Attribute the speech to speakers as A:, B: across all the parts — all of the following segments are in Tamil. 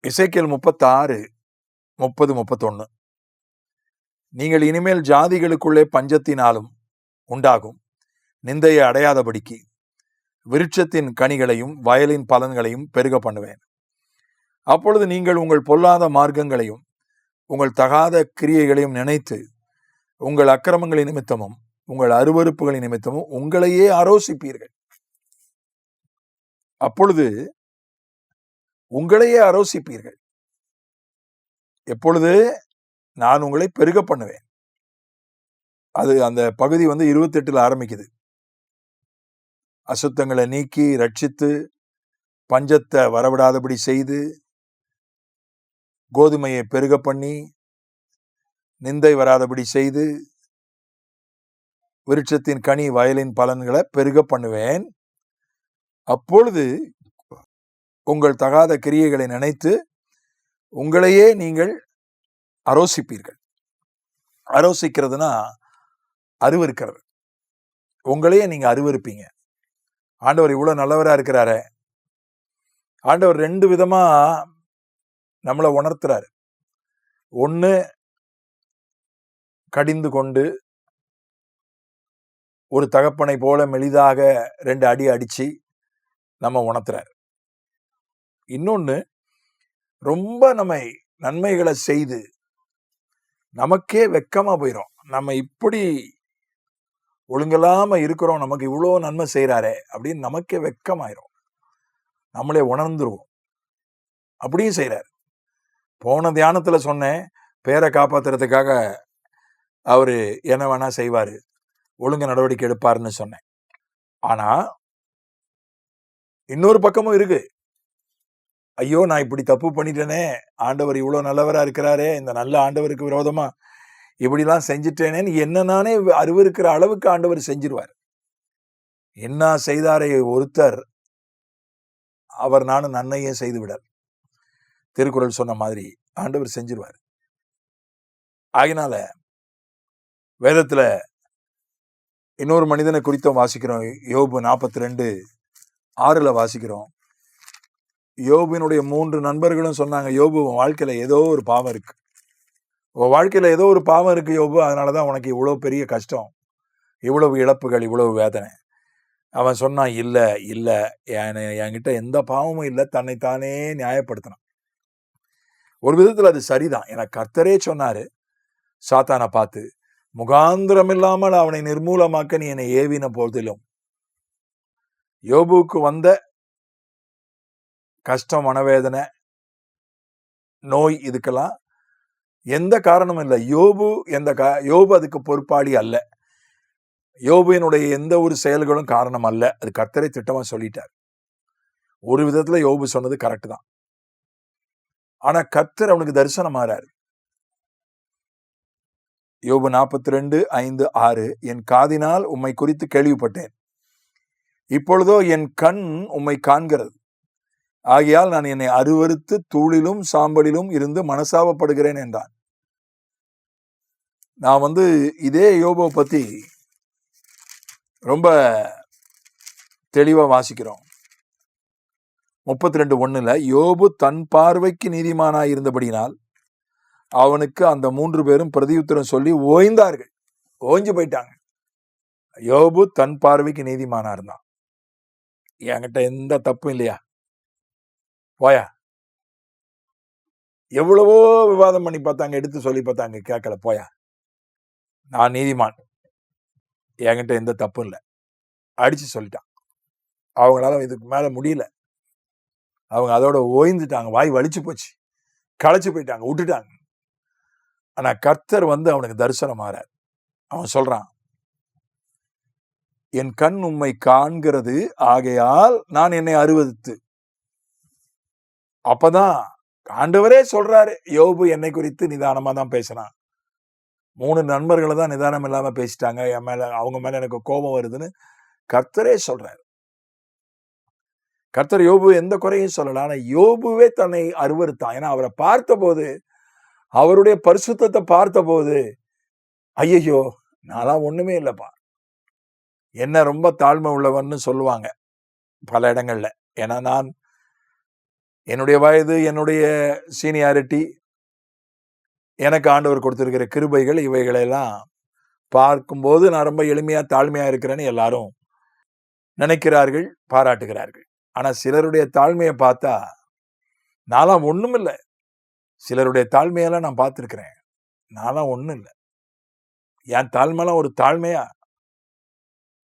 A: எசேக்கியேல் 36, 30, 31. நீங்கள் இனிமேல் ஜாதிகளுக்குள்ளே பஞ்சத்தினாலும் உண்டாகும் நிந்தையை அடையாதபடிக்கு விருட்சத்தின் கனிகளையும் வயலின் பலன்களையும் பெருக பண்ணுவேன். அப்பொழுது நீங்கள் உங்கள் பொல்லாத மார்க்கங்களையும் உங்கள் தகாத கிரியைகளையும் நினைத்து உங்கள் அக்கிரமங்களின் நிமித்தமும் உங்கள் அருவருப்புகளின் நிமித்தமும் உங்களையே ஆரோசிப்பீர்கள். அப்பொழுது உங்களையே ஆரோசிப்பீர்கள். எப்பொழுது நான் உங்களை பெருக பண்ணுவேன். அது அந்த பகுதி 28 ஆரம்பிக்குது. அசுத்தங்களை நீக்கி ரட்சித்து பஞ்சத்தை வரவிடாதபடி செய்து கோதுமையை பெருக பண்ணி நிந்தை வராதபடி செய்து விருட்சத்தின் கனி வயலின் பலன்களை பெருக பண்ணுவேன். அப்பொழுது உங்கள் தகாத கிரியைகளை நினைத்து உங்களையே நீங்கள் அரோசிப்பீர்கள். அரோசிக்கிறதுனா அருவருக்கிறது. உங்களையே நீங்க அருவருப்பீங்க. ஆண்டவர் இவ்வளவு நல்லவரா இருக்கிறாரு. ஆண்டவர் 2 விதமா நம்மளை உணர்த்துறாரு. ஒண்ணு, கடிந்து கொண்டு ஒரு தகப்பனை போல மெலிதாக 2 அடி அடிச்சு நம்ம உணர்த்துறாரு. இன்னொன்னு, ரொம்ப நம்மை நன்மைகளை செய்து நமக்கே வெக்கமா போயிடும். நம்ம இப்படி ஒழுங்கலாம இருக்கிறோம், நமக்கு இவ்வளோ நன்மை செய்யறாரே அப்படின்னு நமக்கே வெக்கமாயிரும். நம்மளே உணர்ந்துருவோம். அப்படியும் செய்யறாரு. போன தியானத்துல சொன்னேன், பேரை காப்பாத்துறதுக்காக அவரு என்ன வேணா செய்வாரு, ஒழுங்கு நடவடிக்கை எடுப்பாருன்னு சொன்னேன். ஆனா இன்னொரு பக்கமும் இருக்கு. ஐயோ, நான் இப்படி தப்பு பண்ணிட்டேனே, ஆண்டவர் இவ்வளவு நல்லவரா இருக்கிறாரே, இந்த நல்ல ஆண்டவருக்கு விரோதமா இப்படிலாம் செஞ்சுட்டேனேன்னு என்ன நானே அருவருக்கிற அளவுக்கு ஆண்டவர் செஞ்சிருவார். என்ன செய்தாரே ஒருத்தர், அவர் நானும் நன்மையே செய்து விடார். திருக்குறள் சொன்ன மாதிரி ஆண்டவர் செஞ்சிருவார். ஆகினால வேதத்துல இன்னொரு மனிதனை குறித்த வாசிக்கிறோம். யோபு 42:6 வாசிக்கிறோம். யோபுவினுடைய 3 நண்பர்களும் சொன்னாங்க, யோபு உன் வாழ்க்கையில ஏதோ ஒரு பாவம் இருக்கு, உன் வாழ்க்கையில ஏதோ ஒரு பாவம் இருக்கு யோபு, அதனாலதான் உனக்கு இவ்வளவு பெரிய கஷ்டம், இவ்வளவு இழப்புகள், இவ்வளவு வேதனை. அவன் சொன்னான், இல்ல இல்ல, என்கிட்ட எந்த பாவமும் இல்லை, தன்னைத்தானே நியாயப்படுத்தினான். ஒரு விதத்துல அது சரிதான். எனக்கு கர்த்தரே சொன்னாரு, சாத்தானை பார்த்து, முகாந்திரம் இல்லாமல் அவனை நிர்மூலமாக்க நீ என்னை ஏவின போதிலும் யோபுவுக்கு வந்த கஷ்டம், மனவேதனை, நோய், இதுக்கெல்லாம் எந்த காரணமும் இல்லை. யோபு அதுக்கு பொறுப்பாளி அல்ல. யோபுவினுடைய எந்த ஒரு செயல்களும் காரணம் அல்ல. அது கர்த்தரே திட்டமா சொல்லிட்டார். ஒரு விதத்துல யோபு சொன்னது கரெக்ட் தான். ஆனா கர்த்தர் அவனுக்கு தரிசனம் ஆறாரு. யோபு 42:5-6, என் காதினால் உம்மை குறித்து கேள்விப்பட்டேன், இப்பொழுதோ என் கண் உம்மை காண்கிறது, ஆகையால் நான் என்னை அருவருத்து தூளிலும் சாம்பலிலும் இருந்து மனசாபப்படுகிறேன் என்றான். நான் இதே யோபுவை பத்தி ரொம்ப தெளிவா வாசிக்கிறோம். 32:1, யோபு தன் பார்வைக்கு நீதிமானாய் இருந்தபடினால் அவனுக்கு அந்த 3 பேரும் பிரதியுத்தரம் சொல்லி ஓய்ந்தார்கள். ஓய்ஞ்சு போயிட்டாங்க. யோபு தன் பார்வைக்கு நீதிமானா இருந்தான். என்கிட்ட எந்த தப்பும் இல்லையா, போயா. எவ்வளவோ விவாதம் பண்ணி பார்த்தாங்க, எடுத்து சொல்லி பார்த்தாங்க, கேட்கல, போயா, நான் நீதிமான், என்கிட்ட எந்த தப்பும் இல்லை, அடிச்சு சொல்லிட்டான். அவங்களால இதுக்கு மேல முடியல. அவங்க அதோட ஓய்ந்துட்டாங்க. வாய் வலிச்சு போச்சு, களைச்சு போயிட்டாங்க, விட்டுட்டாங்க. ஆனா கர்த்தர் அவனுக்கு தரிசனம் ஆறார். அவன் சொல்றான், என் கண் உம்மை காண்கிறது, ஆகையால் நான் என்னை அருவருத்து. அப்பதான் ஆண்டவரே சொல்றாரு, யோபு என்னை குறித்து நிதானமா தான் பேசினான். 3 நண்பர்களை தான் நிதானம் இல்லாம பேசிட்டாங்க, என் மேல, அவங்க மேல எனக்கு கோபம் வருதுன்னு கர்த்தரே சொல்றாரு. கர்த்தர் யோபு எந்த குறையும் சொல்லல. ஆனா யோபுவே தன்னை அருவருத்தான். ஏன்னா அவரை பார்த்த போது, அவருடைய பரிசுத்தத்தை பார்த்த போது, ஐயோ, நான்லாம் ஒண்ணுமே இல்லப்பா, என்ன ரொம்ப தாழ்மை உள்ளவன்னு சொல்லுவாங்க பல இடங்கள்ல. ஏன்னா நான் என்னுடைய வயது, என்னுடைய சீனியாரிட்டி, எனக்கு ஆண்டவர் கொடுத்திருக்கிற கிருபைகள், இவைகளெல்லாம் பார்க்கும்போது நான் ரொம்ப எளிமையா தாழ்மையா இருக்கிறேன்னு எல்லாரும் நினைக்கிறார்கள், பாராட்டுகிறார்கள். ஆனா சிலருடைய தாழ்மையை பார்த்தா நான்லாம் ஒண்ணும் இல்லை. சிலருடைய தாழ்மையெல்லாம் நான் பார்த்திருக்கிறேன். நான்லாம் ஒண்ணும் இல்லை. என் தாழ்மைலாம் ஒரு தாழ்மையா?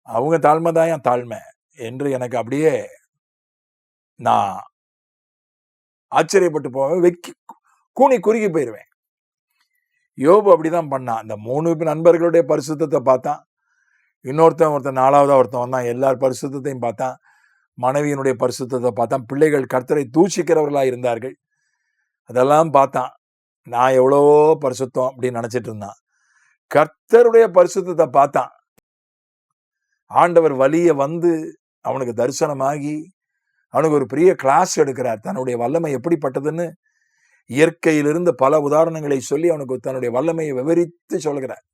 A: அவங்க தாழ்மை தான் என் தாழ்மை என்று எனக்கு அப்படியே நான் ஆச்சரியப்பட்டு போவேன். கூனி குறுகி போயிருவேன். யோபு அப்படிதான் பண்ணான். அந்த 3 நண்பர்களுடைய பரிசுத்தத்தை பார்த்தான். ஒருத்தன் 4வதா ஒருத்தன் வந்தான். எல்லார் பரிசுத்தையும் பார்த்தான். மனைவியினுடைய பரிசுத்தத்தை பார்த்தான். பிள்ளைகள் கர்த்தரை தூஷிக்கிறவர்களா இருந்தார்கள். அதெல்லாம் பார்த்தான். நான் எவ்வளவோ பரிசுத்தம் அப்படின்னு நினைச்சிட்டு இருந்தான். கர்த்தருடைய பரிசுத்தத்தை பார்த்தான். ஆண்டவர் வலிய வந்து அவனுக்கு தரிசனமாகி அவனுக்கு ஒரு பெரிய கிளாஸ் எடுக்கிறார். தன்னுடைய வல்லமை எப்படிப்பட்டதுன்னு இயற்கையிலிருந்து பல உதாரணங்களை சொல்லி அவனுக்கு தன்னுடைய வல்லமையை விவரித்து சொல்கிறார்.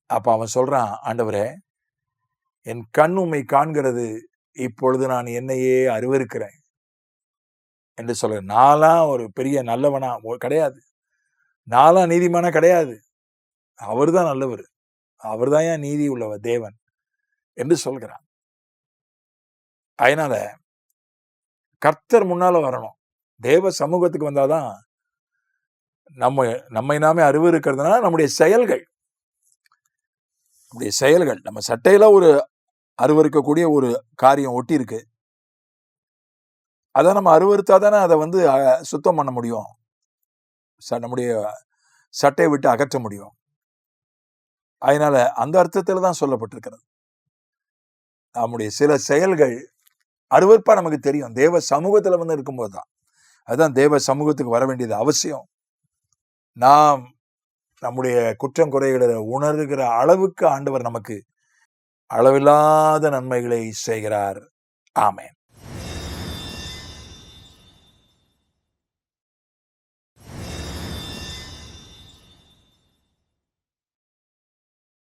A: அப்ப அவன் சொல்றான், ஆண்டவரே, என் கண் உம்மை காண்கிறது, இப்பொழுது நான் என்னையே அருவருக்கிறேன் என்று சொல்றேன். நான்லாம் ஒரு பெரிய நல்லவனா கிடையாது. நான்லாம் நீதிமானா கிடையாது. அவர் தான் நல்லவர். அவர் தான் ஏன் நீதி உள்ளவர் தேவன் என்று சொல்கிறான். அதனால கர்த்தர் முன்னால வரணும். தேவ சமூகத்துக்கு வந்தாதான் நம்மை நாமே அருவருக்கிறதுனால நம்முடைய செயல்கள் நம்ம சட்டையில ஒரு அருவருக்கக்கூடிய ஒரு காரியம் ஒட்டி இருக்கு. அதை நம்ம அருவருத்தாதானே அதை வந்து சுத்தம் பண்ண முடியும். நம்முடைய சட்டையை விட்டு அகற்ற முடியும். அதனால அந்த அர்த்தத்துல தான் சொல்லப்பட்டிருக்கிறது. நம்முடைய சில செயல்கள் அருவருப்பா நமக்கு தெரியும். தேவ சமூகத்துல வந்து இருக்கும்போது தான். அதுதான் தேவ சமூகத்துக்கு வர வேண்டியது அவசியம். நாம் நம்முடைய குற்றம் குறைகளை உணர்கிற அளவுக்கு ஆண்டவர் நமக்கு அளவில்லாத நன்மைகளை செய்கிறார். ஆமென்.